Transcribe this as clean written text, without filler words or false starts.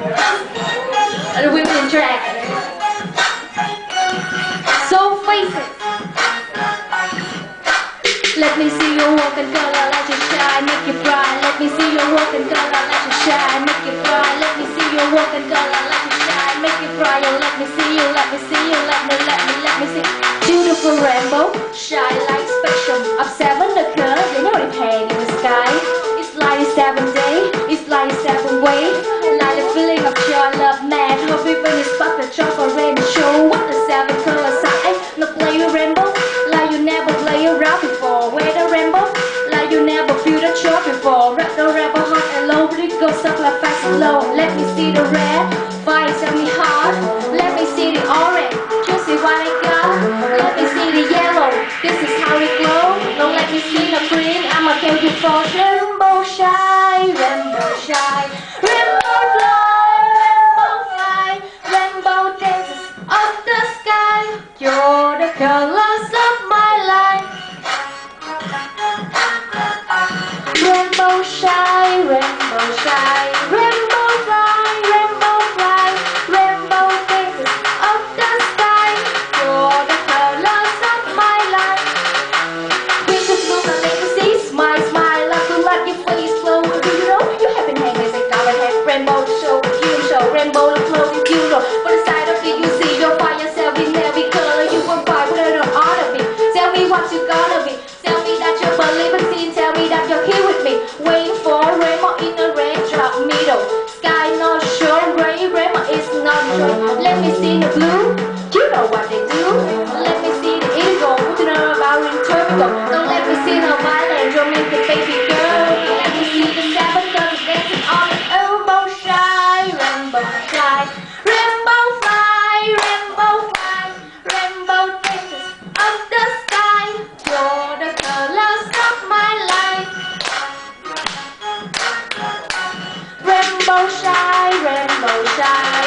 The women in drag. So face it. Let me see your walk and color, let you shine, make you fly. Let me see your walk and color, let you shine, make you fly. Let me see your walk and color, let you shine, make you fly. Oh, let me see you, let me see you, let me see. Beautiful rainbow, shine like spectrum of seven the color, you know it hang in the sky. It's like seven day, it's like seven way, like the feeling of joy, love, mad, hope even is perfect, chocolate rain show. What the seven colors are, no play with rainbow, like you never play around before. Where the rainbow, like you never feel the joy before. Red the rainbow hot and low, but it goes up like fast and low. Let me see the red, fire set me hot. Let me see the orange, juicy what I got. Let me see the yellow, this is how it glow. Don't let me see the green, I'ma tell you for rainbow shine, rainbow shine, rainbow fly, rainbow dances up the sky. You're the colors of my life. Rainbow shine, rainbow shine, rainbow fly, rainbow fly, rainbow dances up the sky. You're the colors of my life. We just look and let me see, smile, smile, laugh to let your face flow. Do you know you have been hanging as a cover head? Rainbow to show you show, rainbow to flow with you know. For the side of it you see, you'll find yourself in every color. You will find what it ought to be. Tell me what you gonna be. Tell me that you believe in teen. Tell me that you're here with me. Waiting for rainbow in the raindrop middle. Sky not sure, gray rainbow is not sure. Let me see the blue. You know what they do. Let me see the eagle. What you know about interpreter? Don't let me see the violent romantic baby girl. Let me see the seven colors dancing on the rainbow shine, rainbow shine, rainbow fly, rainbow fly, rainbow dances up the sky. You're the colors of my life. Rainbow shine, rainbow shine.